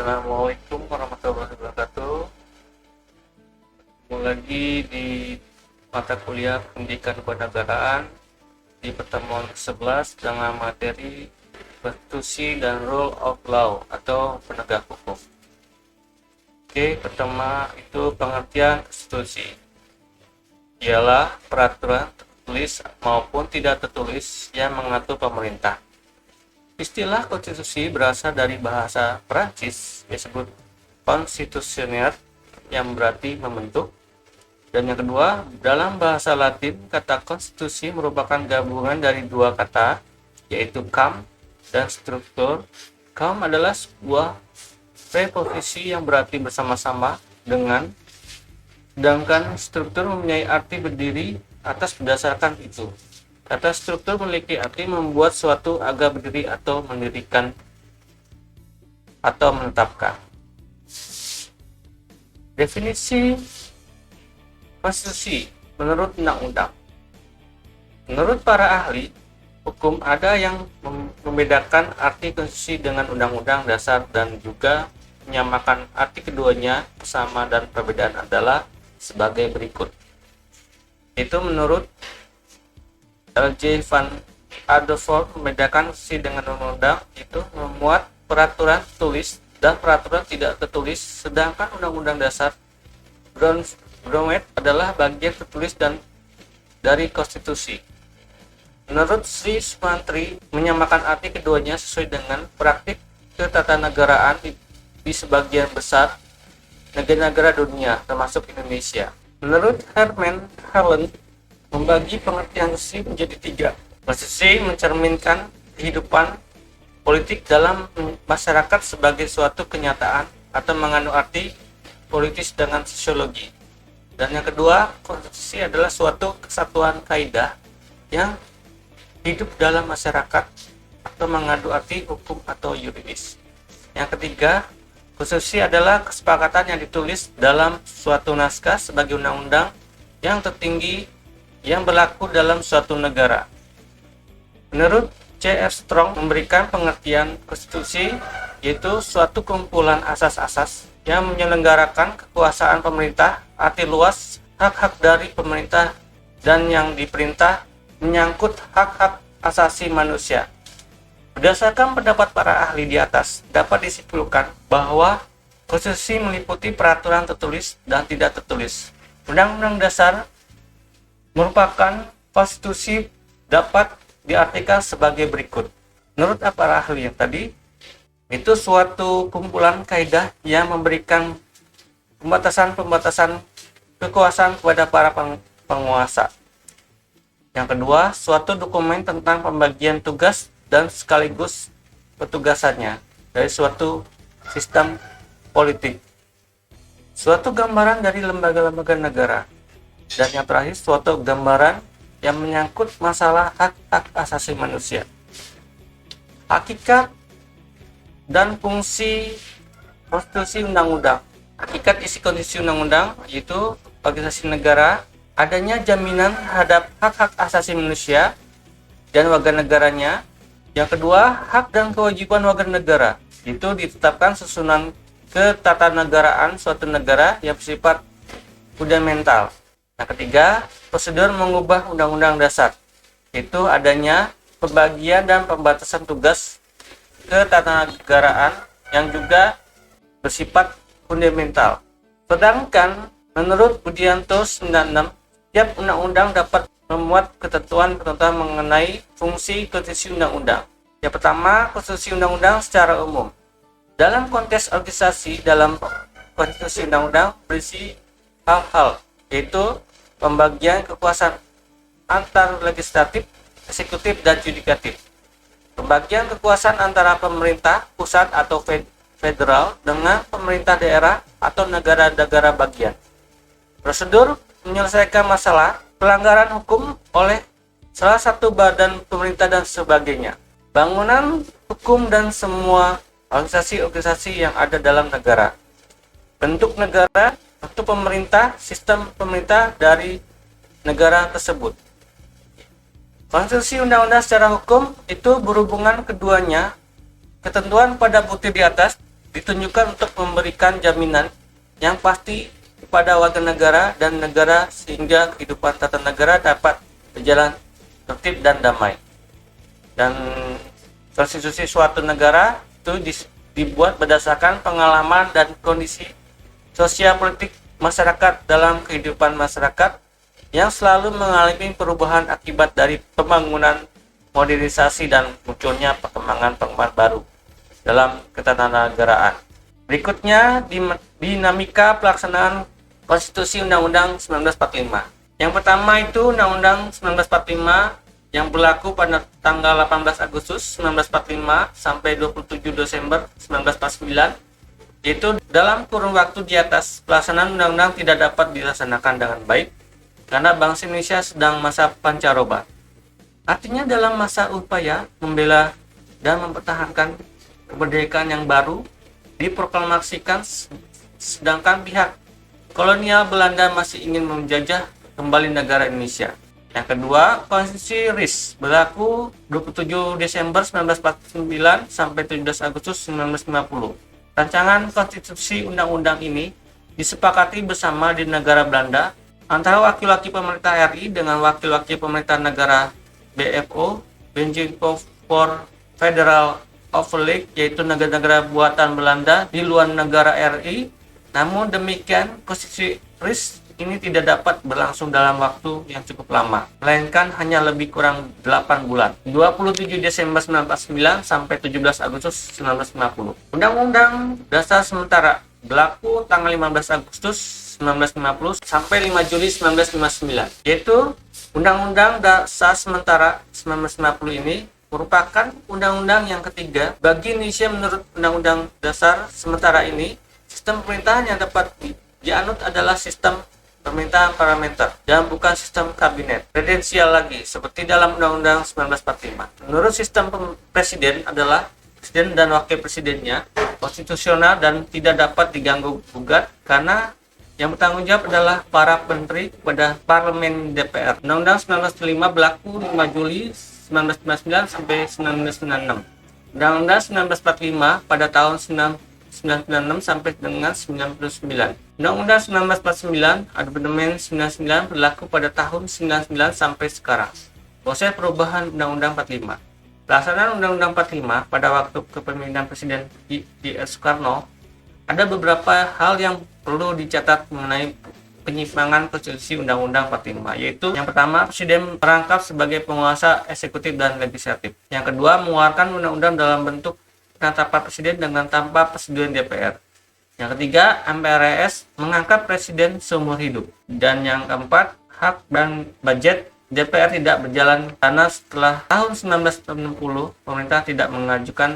Assalamualaikum warahmatullahi wabarakatuh. Ketemu lagi di mata kuliah Pendidikan Kewarganegaraan di pertemuan ke-11 dengan materi Konstitusi dan Rule of Law atau penegak hukum. Oke, pertama itu pengertian konstitusi. Ialah peraturan tertulis maupun tidak tertulis yang mengatur pemerintah. Istilah konstitusi berasal dari bahasa Prancis disebut constitutionnaire yang berarti membentuk. Dan yang kedua, dalam bahasa Latin kata konstitusi merupakan gabungan dari dua kata yaitu kam dan struktur. Kam adalah sebuah preposisi yang berarti bersama-sama dengan, sedangkan struktur mempunyai arti berdiri atas berdasarkan itu. Kata struktur memiliki arti membuat suatu agar berdiri atau mendirikan atau menetapkan. Definisi konstitusi menurut undang-undang. Menurut para ahli hukum ada yang membedakan arti konstitusi dengan undang-undang dasar dan juga menyamakan arti keduanya. Sama dan perbedaan adalah sebagai berikut. Itu menurut L.J. van Adervoort membedakan konstitusi dengan undang-undang itu memuat peraturan tertulis dan peraturan tidak tertulis, sedangkan undang-undang dasar Browett adalah bagian tertulis dan dari konstitusi. Menurut Sri Sumantri menyamakan arti keduanya sesuai dengan praktik ketatanegaraan di sebagian besar negara-negara dunia termasuk Indonesia. Menurut Herman Harlan membagi pengertian konstitusi menjadi tiga. Konstitusi mencerminkan kehidupan politik dalam masyarakat sebagai suatu kenyataan atau mengandung arti politis dengan sosiologi. Dan yang kedua, konstitusi adalah suatu kesatuan kaidah yang hidup dalam masyarakat atau mengandung arti hukum atau yuridis. Yang ketiga, konstitusi adalah kesepakatan yang ditulis dalam suatu naskah sebagai undang-undang yang tertinggi yang berlaku dalam suatu negara. Menurut C.F. Strong memberikan pengertian konstitusi yaitu suatu kumpulan asas-asas yang menyelenggarakan kekuasaan pemerintah, arti luas, hak-hak dari pemerintah dan yang diperintah menyangkut hak-hak asasi manusia. Berdasarkan pendapat para ahli di atas, dapat disimpulkan bahwa konstitusi meliputi peraturan tertulis dan tidak tertulis. Undang-undang dasar merupakan konstitusi dapat diartikan sebagai berikut. Menurut para ahli yang tadi, itu suatu kumpulan kaidah yang memberikan pembatasan-pembatasan kekuasaan kepada para penguasa. Yang kedua, suatu dokumen tentang pembagian tugas dan sekaligus petugasannya dari suatu sistem politik. Suatu gambaran dari lembaga-lembaga negara. Dan yang terakhir, suatu gambaran yang menyangkut masalah hak-hak asasi manusia. Hakikat dan fungsi konstitusi undang-undang. Hakikat isi konstitusi undang-undang yaitu organisasi negara, adanya jaminan terhadap hak-hak asasi manusia dan warga negaranya. Yang kedua, hak dan kewajiban warga negara itu ditetapkan susunan ketatanegaraan suatu negara yang bersifat fundamental. Yang ketiga, prosedur mengubah undang-undang dasar, itu adanya pembagian dan pembatasan tugas ketatanegaraan yang juga bersifat fundamental. Sedangkan menurut Budianto 96, setiap undang-undang dapat memuat ketentuan-ketentuan mengenai fungsi konstitusi undang-undang. Yang pertama, konstitusi undang-undang secara umum. Dalam konteks organisasi dalam konstitusi undang-undang berisi hal-hal yaitu pembagian kekuasaan antar legislatif, eksekutif, dan yudikatif. Pembagian kekuasaan antara pemerintah pusat atau federal dengan pemerintah daerah atau negara-negara bagian. Prosedur menyelesaikan masalah pelanggaran hukum oleh salah satu badan pemerintah dan sebagainya. Bangunan hukum dan semua organisasi-organisasi yang ada dalam negara. Bentuk negara atau pemerintah, sistem pemerintah dari negara tersebut. Konstitusi undang-undang secara hukum itu berhubungan keduanya. Ketentuan pada butir di atas ditunjukkan untuk memberikan jaminan yang pasti kepada warga negara dan negara sehingga kehidupan tata negara dapat berjalan tertib dan damai. Dan konstitusi suatu negara itu dibuat berdasarkan pengalaman dan kondisi sosial politik masyarakat dalam kehidupan masyarakat yang selalu mengalami perubahan akibat dari pembangunan, modernisasi, dan munculnya perkembangan baru dalam ketatanegaraan. Berikutnya, dinamika pelaksanaan Konstitusi Undang-Undang 1945. Yang pertama itu Undang-Undang 1945 yang berlaku pada tanggal 18 Agustus 1945 sampai 27 Desember 1949, yaitu dalam kurun waktu di atas pelaksanaan undang-undang tidak dapat dilaksanakan dengan baik karena bangsa Indonesia sedang masa pancaroba. Artinya dalam masa upaya membela dan mempertahankan kemerdekaan yang baru diproklamasikan, sedangkan pihak kolonial Belanda masih ingin menjajah kembali negara Indonesia. Yang kedua, Konstitusi RIS berlaku 27 Desember 1949 sampai 17 Agustus 1950. Rancangan konstitusi undang-undang ini disepakati bersama di negara Belanda antara wakil-wakil pemerintah RI dengan wakil-wakil pemerintah negara BFO, Benjing for Federal Overleg, yaitu negara-negara buatan Belanda di luar negara RI. Namun demikian, konstitusi RIS ini tidak dapat berlangsung dalam waktu yang cukup lama, melainkan hanya lebih kurang 8 bulan, 27 Desember 1949 sampai 17 Agustus 1950. Undang-Undang Dasar Sementara berlaku tanggal 15 Agustus 1950 sampai 5 Juli 1959, yaitu Undang-Undang Dasar Sementara 1950 ini merupakan undang-undang yang ketiga bagi Indonesia. Menurut Undang-Undang Dasar Sementara ini, sistem pemerintahan yang dapat dianut adalah sistem pemerintahan parlementer dan bukan sistem kabinet presidensial lagi seperti dalam Undang-Undang 1945. Menurut sistem presiden adalah presiden dan wakil presidennya konstitusional dan tidak dapat diganggu gugat karena yang bertanggung jawab adalah para menteri kepada parlemen DPR. Undang-Undang 1945 berlaku 5 Juli 1999 sampai 1996. Undang-Undang 1945 pada tahun 1996 sampai dengan 99. Undang-Undang 1949 Amandemen 99 berlaku pada tahun 99 sampai sekarang. Proses perubahan Undang-Undang 45. Pelaksanaan Undang-Undang 45 pada waktu kepemimpinan Presiden D.R. Soekarno, ada beberapa hal yang perlu dicatat mengenai penyimpangan konstitusi Undang-Undang 45, yaitu yang pertama, Presiden merangkap sebagai penguasa eksekutif dan legislatif. Yang kedua, mengeluarkan undang-undang dalam bentuk penetapan presiden dengan tanpa persetujuan DPR. Yang ketiga, MPRS mengangkat presiden seumur hidup. Dan yang keempat, hak dan budget DPR tidak berjalan karena setelah tahun 1960 pemerintah tidak mengajukan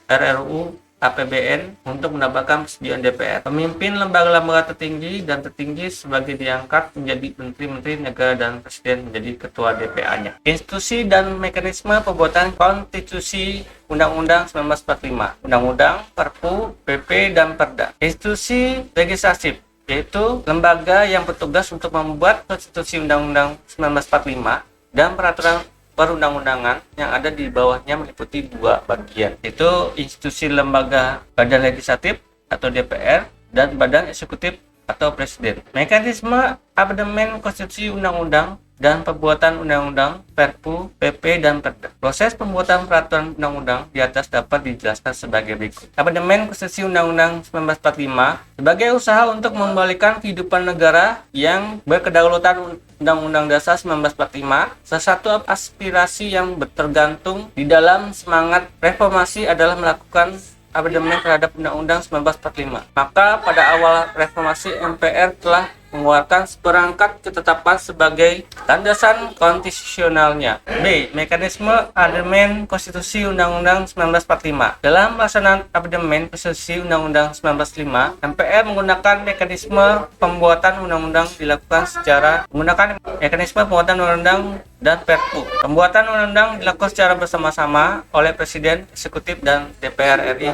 RRU APBN untuk mendapatkan persetujuan DPR. Pemimpin lembaga-lembaga tertinggi dan tertinggi sebagai diangkat menjadi menteri-menteri negara dan presiden menjadi ketua DPA-nya. Institusi dan mekanisme pembuatan konstitusi Undang-Undang 1945, Undang-Undang, Perpu, PP, dan Perda. Institusi legislatif, yaitu lembaga yang bertugas untuk membuat konstitusi Undang-Undang 1945 dan peraturan perundang-undangan yang ada di bawahnya meliputi dua bagian, yaitu institusi lembaga badan legislatif atau DPR dan badan eksekutif atau presiden. Mekanisme amandemen konstitusi undang-undang dan pembuatan undang-undang, Perpu, PP, dan Perda. Proses pembuatan peraturan undang-undang di atas dapat dijelaskan sebagai berikut. Amandemen Konstitusi Undang-Undang 1945 sebagai usaha untuk membalikan kehidupan negara yang berkedaulatan Undang-Undang Dasar 1945. Salah satu aspirasi yang tergantung di dalam semangat reformasi adalah melakukan amandemen terhadap Undang-Undang 1945. Maka pada awal reformasi MPR telah mengeluarkan seperangkat ketetapan sebagai landasan konstitusionalnya. B. Mekanisme amandemen konstitusi Undang-Undang 1945. Dalam pelaksanaan amandemen konstitusi Undang-Undang 1945, MPR menggunakan mekanisme pembuatan undang-undang dilakukan secara menggunakan mekanisme pembuatan undang-undang dan Perpu. Pembuatan undang-undang dilakukan secara bersama-sama oleh Presiden, Eksekutif, dan DPR RI.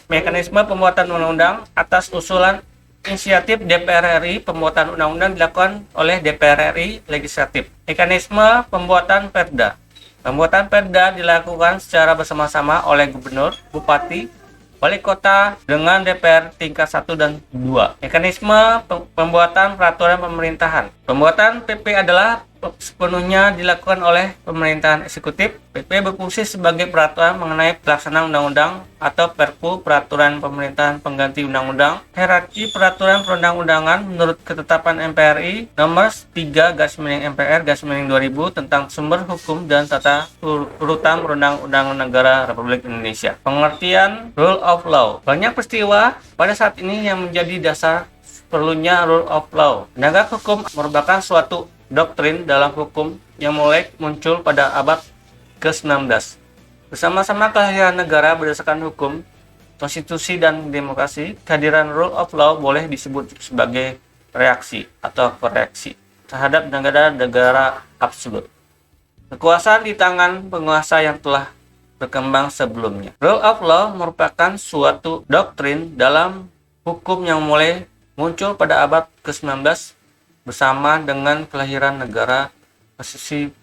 Mekanisme pembuatan undang-undang atas usulan inisiatif DPR RI, pembuatan undang-undang dilakukan oleh DPR RI Legislatif. Mekanisme pembuatan Perda. Pembuatan Perda dilakukan secara bersama-sama oleh Gubernur, Bupati, wali kota dengan DPR tingkat 1 dan 2. Mekanisme pembuatan peraturan pemerintahan. Pembuatan PP adalah sepenuhnya dilakukan oleh pemerintahan eksekutif. PP berfungsi sebagai peraturan mengenai pelaksanaan undang-undang atau Perpu, peraturan pemerintahan pengganti undang-undang. Hierarki peraturan perundang-undangan menurut ketetapan MPRI nomor 3/MPR/2000 tentang sumber hukum dan tata urutan perundang-undangan negara Republik Indonesia. Pengertian rule of law. Banyak peristiwa pada saat ini yang menjadi dasar perlunya rule of law. Penegak hukum merupakan suatu doktrin dalam hukum yang mulai muncul pada abad ke-19. Bersama-sama kelahiran negara berdasarkan hukum, konstitusi, dan demokrasi, kehadiran rule of law boleh disebut sebagai reaksi atau koreksi terhadap negara-negara absolut. Kekuasaan di tangan penguasa yang telah berkembang sebelumnya. Rule of law merupakan suatu doktrin dalam hukum yang mulai muncul pada abad ke-19 bersama dengan kelahiran negara, konstitusi,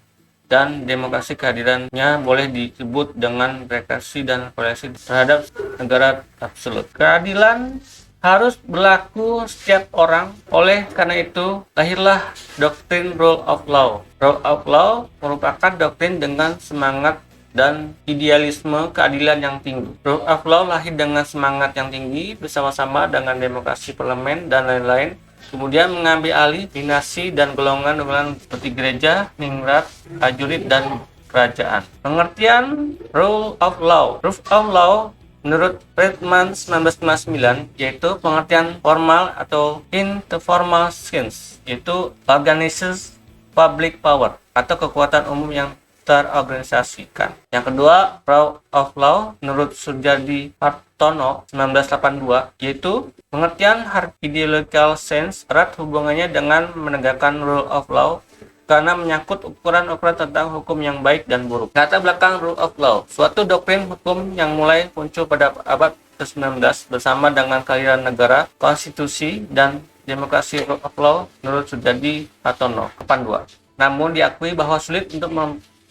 dan demokrasi. Kehadirannya boleh disebut dengan reaksi dan koreksi terhadap negara absolut. Keadilan harus berlaku setiap orang. Oleh karena itu, lahirlah doktrin rule of law. Rule of law merupakan doktrin dengan semangat dan idealisme keadilan yang tinggi. Rule of law lahir dengan semangat yang tinggi bersama-sama dengan demokrasi parlemen dan lain-lain. Kemudian mengambil alih dinasti dan golongan-golongan seperti gereja, ningrat, prajurit, dan kerajaan. Pengertian rule of law. Rule of law menurut Friedman 1959 yaitu pengertian formal atau in the formal sense, yaitu organizes public power atau kekuatan umum yang terorganisasikan. Yang kedua, rule of law menurut Surjadi Hartono 1982 yaitu pengertian ideological sense erat hubungannya dengan menegakkan rule of law karena menyangkut ukuran-ukuran tentang hukum yang baik dan buruk. Latar belakang rule of law, suatu doktrin hukum yang mulai muncul pada abad ke-19 bersama dengan kelahiran negara, konstitusi, dan demokrasi. Rule of law menurut Surjadi Hartono 82. Namun diakui bahwa sulit untuk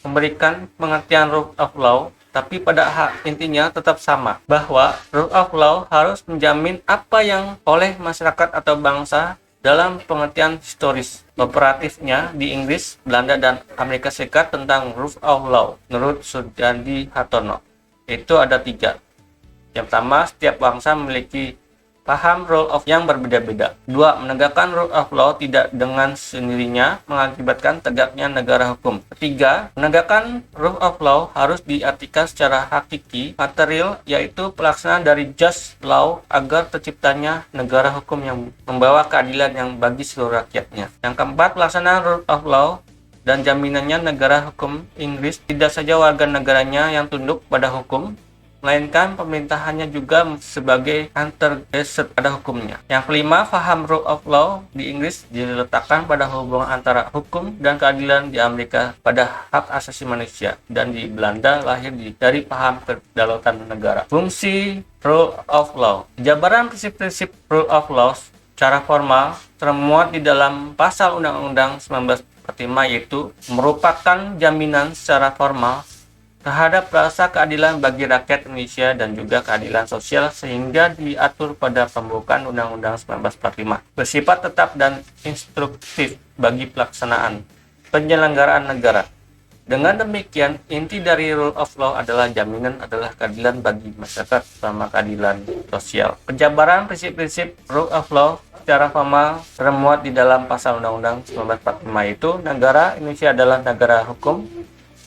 memberikan pengertian rule of law, tapi pada intinya tetap sama, bahwa rule of law harus menjamin apa yang oleh masyarakat atau bangsa dalam pengertian historis operatifnya di Inggris, Belanda, dan Amerika Serikat tentang rule of law menurut Surjadi Hartono. Itu ada 3. Yang pertama, setiap bangsa memiliki paham rule of yang berbeda-beda. 2. Menegakkan rule of law tidak dengan sendirinya mengakibatkan tegaknya negara hukum. 3. Menegakkan rule of law harus diartikan secara hakiki, material, yaitu pelaksanaan dari just law agar terciptanya negara hukum yang membawa keadilan yang bagi seluruh rakyatnya. Yang keempat, pelaksanaan rule of law dan jaminannya negara hukum Inggris tidak saja warga negaranya yang tunduk pada hukum, melainkan pemerintahannya juga sebagai antagonis pada hukumnya. Yang kelima, paham rule of law di Inggris diletakkan pada hubungan antara hukum dan keadilan, di Amerika pada hak asasi manusia, dan di Belanda lahir dari paham kedaulatan negara. Fungsi rule of law. Jabaran prinsip-prinsip rule of law secara formal termuat di dalam pasal Undang-Undang 1945, yaitu merupakan jaminan secara formal terhadap rasa keadilan bagi rakyat Indonesia dan juga keadilan sosial sehingga diatur pada pembukaan Undang-Undang 1945. Bersifat tetap dan instruktif bagi pelaksanaan penyelenggaraan negara. Dengan demikian, inti dari rule of law adalah jaminan adalah keadilan bagi masyarakat sama keadilan sosial. Penjabaran prinsip-prinsip rule of law secara formal termuat di dalam pasal Undang-Undang 1945, itu negara Indonesia adalah negara hukum,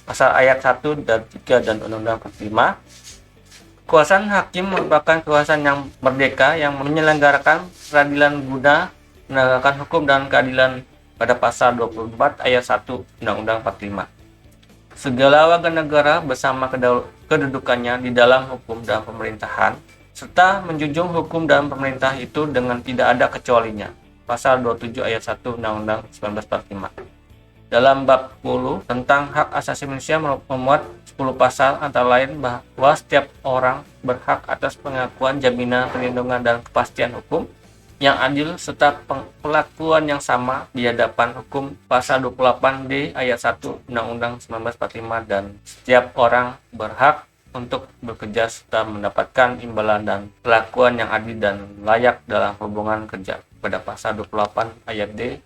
pasal ayat 1 dan 3 dan Undang-Undang 45. Kekuasaan hakim merupakan kekuasaan yang merdeka yang menyelenggarakan peradilan guna menegakkan hukum dan keadilan pada pasal 24 ayat 1 Undang-Undang 45. Segala warga negara bersama kedudukannya di dalam hukum dan pemerintahan serta menjunjung hukum dan pemerintah itu dengan tidak ada kecualinya. Pasal 27 ayat 1 Undang-Undang 1945. Dalam bab 10 tentang hak asasi manusia memuat 10 pasal, antara lain bahwa setiap orang berhak atas pengakuan, jaminan, perlindungan, dan kepastian hukum yang adil serta perlakuan yang sama di hadapan hukum. Pasal 28D ayat 1 Undang-Undang 1945, dan setiap orang berhak untuk bekerja serta mendapatkan imbalan dan perlakuan yang adil dan layak dalam hubungan kerja pada pasal 28D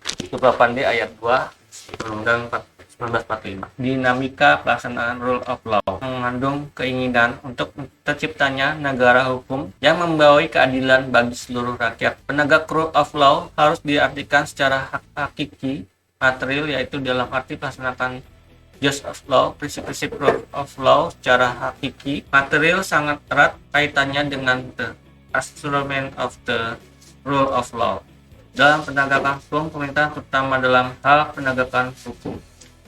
ayat 2 Undang-Undang 1945. Dinamika pelaksanaan rule of law mengandung keinginan untuk terciptanya negara hukum yang membawa keadilan bagi seluruh rakyat. Penegak rule of law harus diartikan secara hakiki material, yaitu dalam arti pelaksanakan just of law, prinsip-prinsip rule of law secara hakiki. Material sangat erat kaitannya dengan the instrument of the rule of law. Dalam penegakan hukum, pemerintah terutama dalam hal penegakan hukum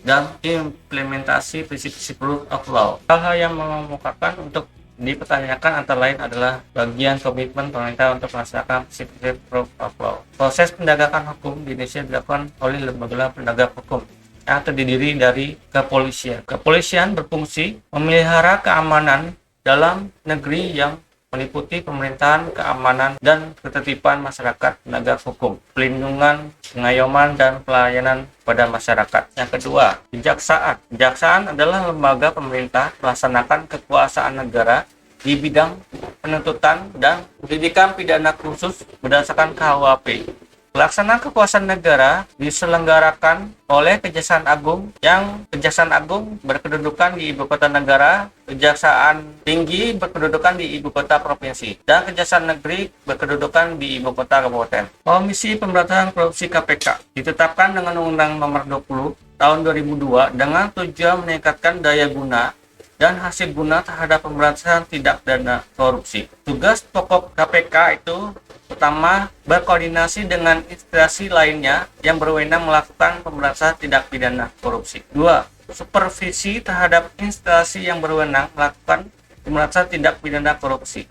dan implementasi prinsip-prinsip rule of law. Hal-hal yang mengemukakan untuk dipertanyakan antara lain adalah bagian komitmen pemerintah untuk melaksanakan prinsip-prinsip rule of law. Proses penegakan hukum di Indonesia dilakukan oleh lembaga penegak hukum yang terdiri dari kepolisian. Kepolisian berfungsi memelihara keamanan dalam negeri yang meliputi pemerintahan, keamanan, dan ketertiban masyarakat, penegak hukum, pelindungan, pengayoman, dan pelayanan pada masyarakat. Yang kedua, kejaksaan. Kejaksaan adalah lembaga pemerintah melaksanakan kekuasaan negara di bidang penuntutan dan pendidikan pidana khusus berdasarkan KUHP. Pelaksanaan kekuasaan negara diselenggarakan oleh Kejaksaan Agung, yang Kejaksaan Agung berkedudukan di Ibu Kota Negara, Kejaksaan Tinggi berkedudukan di Ibu Kota Provinsi, dan Kejaksaan Negeri berkedudukan di Ibu Kota Kabupaten. Komisi Pemberantasan Korupsi KPK ditetapkan dengan Undang-Undang Nomor 20 Tahun 2002 dengan tujuan meningkatkan daya guna dan hasil guna terhadap pemberantasan tindak pidana korupsi. Tugas pokok KPK itu pertama, berkoordinasi dengan instansi lainnya yang berwenang melakukan pemberantasan tindak pidana korupsi. 2. Supervisi terhadap instansi yang berwenang melakukan pemberantasan tindak pidana korupsi.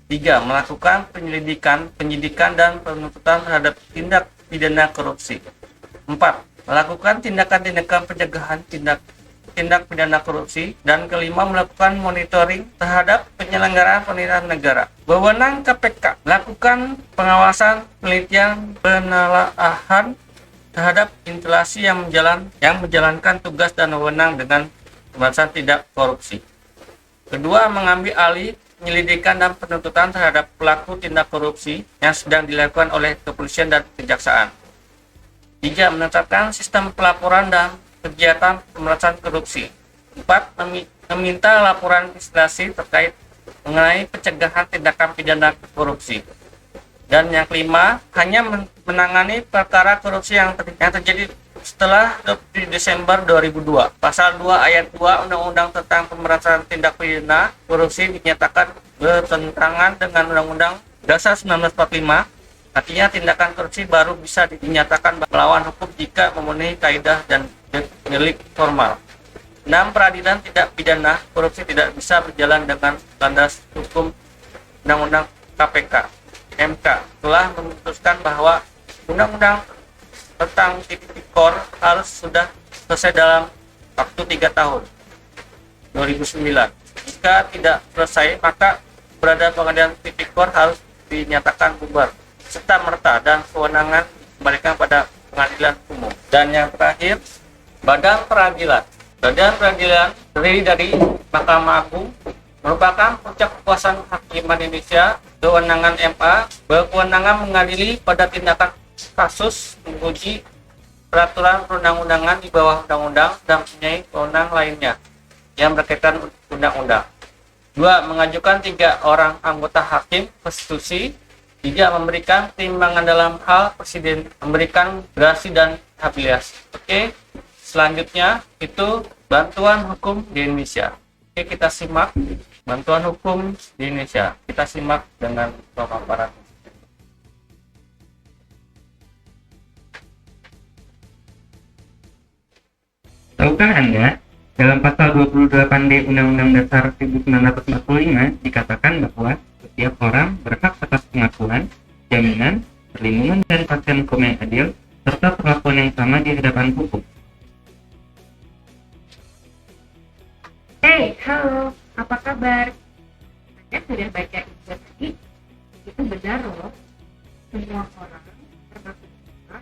3. Melakukan penyidikan dan penuntutan terhadap tindak pidana korupsi. 4. Melakukan tindakan-tindakan pencegahan tindak pidana korupsi. Dan kelima, melakukan monitoring terhadap penyelenggaraan pemerintahan negara. Wewenang KPK melakukan pengawasan, penelitian, penelaahan terhadap instansi yang menjalankan tugas dan wewenang dengan pemberantasan tindak korupsi. Kedua, mengambil alih penyelidikan dan penuntutan terhadap pelaku tindak korupsi yang sedang dilakukan oleh kepolisian dan kejaksaan. 3. Menetapkan sistem pelaporan dan kegiatan pemberantasan korupsi. 4. Meminta laporan instansi terkait mengenai pencegahan tindakan pidana korupsi. Dan yang kelima, hanya menangani perkara korupsi yang terjadi setelah Desember 2002. Pasal 2 ayat 2 Undang-Undang tentang Pemberantasan Tindak Pidana Korupsi dinyatakan bertentangan dengan Undang-Undang Dasar 1945. Artinya tindakan korupsi baru bisa dinyatakan melawan hukum jika memenuhi kaidah dan delik formal. 6. Peradilan tindak pidana korupsi tidak bisa berjalan dengan landas hukum Undang-Undang KPK. MK telah memutuskan bahwa Undang-Undang tentang Tipikor harus sudah selesai dalam waktu 3 tahun 2009. Jika tidak selesai, maka berada pengadilan Tipikor harus dinyatakan bubar serta merta dan kewenangan dikembalikan pada pengadilan umum. Dan yang terakhir, Badan Peradilan. Badan Peradilan terdiri dari Mahkamah Agung, merupakan puncak kekuasaan kehakiman Indonesia. Kewenangan MA berkewenangan mengadili pada tindakan kasus, menguji peraturan perundang-undangan di bawah undang-undang, dan mempunyai kewenangan lainnya yang berkaitan undang-undang. 2. Mengajukan 3 orang anggota hakim konstitusi. 3. Memberikan pertimbangan dalam hal presiden, memberikan gerasi dan habilitas. Oke. Selanjutnya itu bantuan hukum di Indonesia. Oke, kita simak bantuan hukum di Indonesia. Kita simak dengan pemaparan. Tahukah Anda, dalam pasal 28D Undang-Undang Dasar 1945 dikatakan bahwa setiap orang berhak atas pengakuan, jaminan, perlindungan, dan kepastian hukum yang adil, serta perlakuan yang sama di hadapan hukum. Hey, halo, apa kabar? Anda sudah baca itu tadi? Itu benar loh. Semua orang, termasuk kita,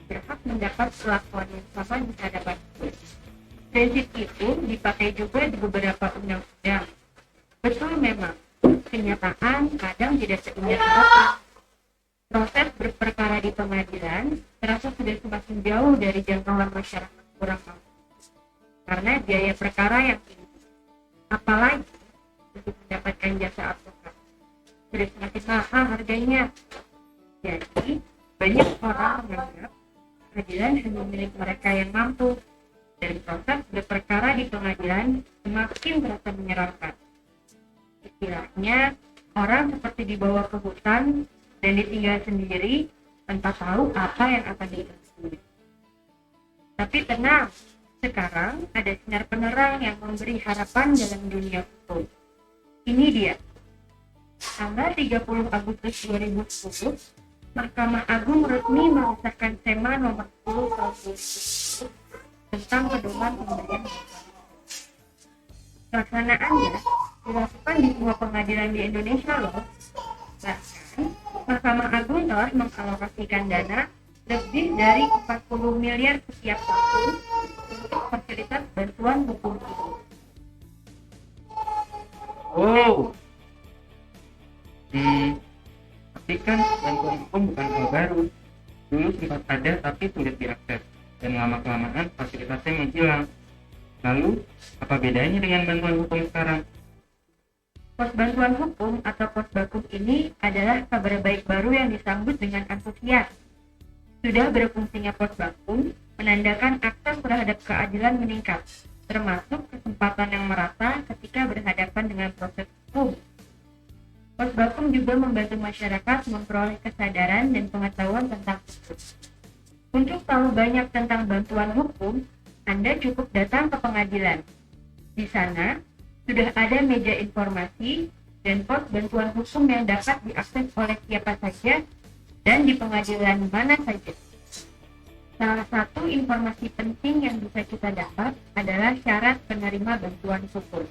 berhak mendapat perlakuan yang sama di hadapan hukum. Prinsip itu dipakai juga di beberapa undang-undang. Betul memang, kenyataan kadang tidak seindah harapan. Proses berperkara di pengadilan terasa sudah semakin jauh dari jangkauan masyarakat kurang mampu karena biaya perkara yang tinggi. Apalagi untuk mendapatkan jasa advokat sudah semakin mahal harganya. Jadi banyak orang menganggap pengadilan hanya milik mereka yang mampu dan proses berperkara di pengadilan semakin terasa menyeramkan. Istilahnya, orang seperti dibawa ke hutan dan ditinggal sendiri tanpa tahu apa yang akan dilakukan. Tapi tenang, sekarang ada sinar penerang yang memberi harapan dalam dunia hukum. Ini dia. Tanggal 30 Agustus 2010, Mahkamah Agung resmi mengesahkan SEMA nomor 10 tahun 2010 tentang pedoman pemberian bantuan. Pelaksanaannya dilakukan di semua pengadilan di Indonesia loh. Bahkan, Mahkamah Agung telah mengalokasikan dana lebih dari 40 miliar setiap tahun untuk fasilitas bantuan hukum ini. Wow. Tapi kan bantuan hukum bukan hal baru. Dulu sempat ada tapi sulit diakses dan lama-kelamaan fasilitasnya menghilang. Lalu, apa bedanya dengan bantuan hukum sekarang? Pos bantuan hukum atau pos bakum ini adalah kabar baik baru yang disambut dengan antusias. Sudah berfungsinya pos bakum menandakan akses terhadap keadilan meningkat, termasuk kesempatan yang merata ketika berhadapan dengan proses hukum. Pos bakum juga membantu masyarakat memperoleh kesadaran dan pengetahuan tentang hukum. Untuk tahu banyak tentang bantuan hukum, Anda cukup datang ke pengadilan. Di sana, sudah ada meja informasi dan pos bantuan hukum yang dapat diakses oleh siapa saja dan di pengadilan mana saja. Salah satu informasi penting yang bisa kita dapat adalah syarat penerima bantuan hukum.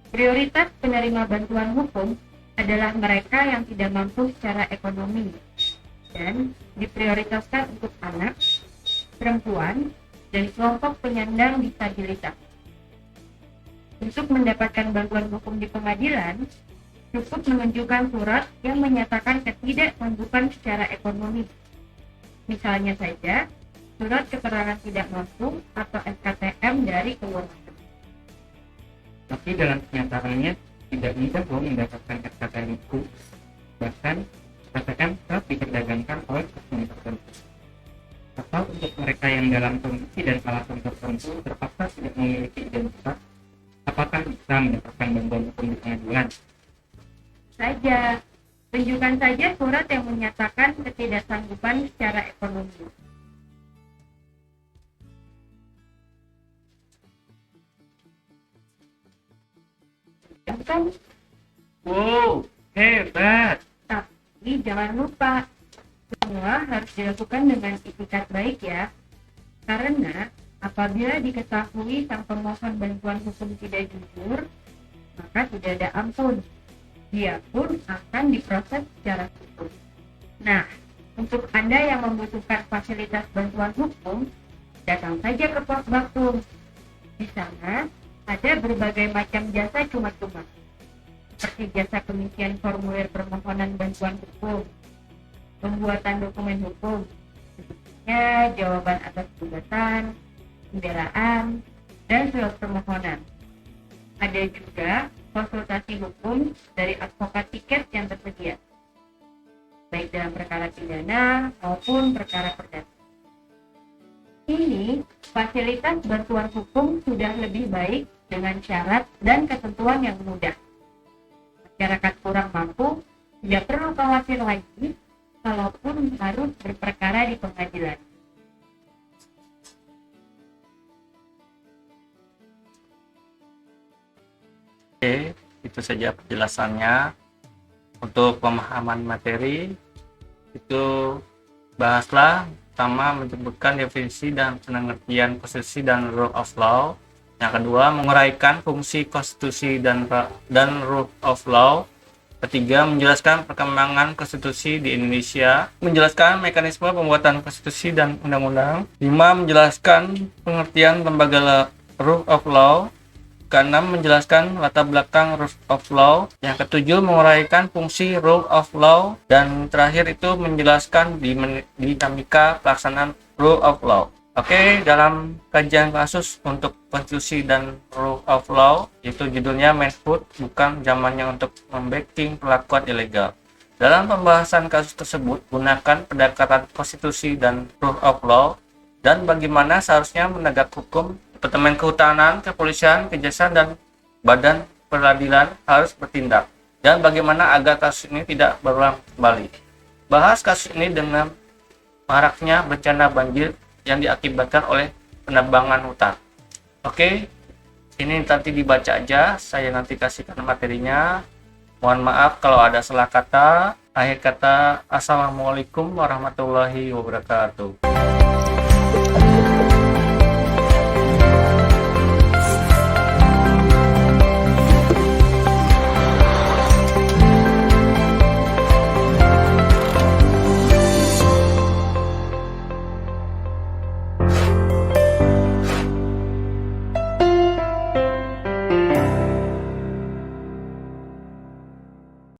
Prioritas penerima bantuan hukum adalah mereka yang tidak mampu secara ekonomi dan diprioritaskan untuk anak, perempuan, dan kelompok penyandang disabilitas. Untuk mendapatkan bantuan hukum di pengadilan, cukup menunjukkan surat yang menyatakan ketidaksanggupan secara ekonomi. Misalnya saja, surat keterangan tidak mampu atau SKTM dari keuangan. Tapi dalam kenyataannya tidak mudah loh mendapatkan SKTM itu. Bahkan SKTM tetap diperdagangkan oleh oknum tertentu. Atau untuk mereka yang dalam kondisi dan alasan tertentu terpaksa tidak memiliki identitas, apakah bisa mendapatkan bantuan hukum di pengadilan? Tunjukkan saja surat yang menyatakan ketidaksanggupan secara ekonomi. Wow, hebat! Tapi jangan lupa, semua harus dilakukan dengan itikat baik ya. Karena apabila diketahui sang pemohon bantuan hukum tidak jujur, maka tidak ada ampun. Dia pun akan diproses secara hukum. Nah, untuk Anda yang membutuhkan fasilitas bantuan hukum, datang saja ke pos bakum. Di sana ada berbagai macam jasa cuma-cuma, seperti jasa pengisian formulir permohonan bantuan hukum, pembuatan dokumen hukum, sepertinya jawaban atas gugatan, pembelaan, dan surat permohonan. Ada juga konsultasi hukum dari advokat tiket yang tersedia, baik dalam perkara pidana maupun perkara perdata. Ini fasilitas bantuan hukum sudah lebih baik dengan syarat dan ketentuan yang mudah. Masyarakat kurang mampu tidak perlu khawatir lagi kalaupun harus berperkara di pengadilan. Oke, itu saja penjelasannya. Untuk pemahaman materi itu bahaslah pertama menyebutkan definisi dan pengertian konstitusi dan rule of law. Yang kedua, menguraikan fungsi konstitusi dan rule of law. Ketiga, menjelaskan perkembangan konstitusi di Indonesia, menjelaskan mekanisme pembuatan konstitusi dan undang-undang. 5, menjelaskan pengertian lembaga rule of law. Keenam, menjelaskan latar belakang rule of law. Yang ketujuh, menguraikan fungsi rule of law. Dan terakhir itu menjelaskan dinamika pelaksanaan rule of law. Oke, dalam kajian kasus untuk konstitusi dan rule of law, itu judulnya Manhood, bukan zamannya untuk membacking perlakuan ilegal. Dalam pembahasan kasus tersebut, gunakan pendekatan konstitusi dan rule of law, dan bagaimana seharusnya menegak hukum. Departemen Kehutanan, Kepolisian, Kejaksaan, dan Badan Peradilan harus bertindak, dan bagaimana agar kasus ini tidak berulang kembali. Bahas kasus ini dengan maraknya bencana banjir yang diakibatkan oleh penebangan hutan. Oke, ini nanti dibaca aja, saya nanti kasihkan materinya. Mohon maaf kalau ada salah kata. Akhir kata, assalamualaikum warahmatullahi wabarakatuh.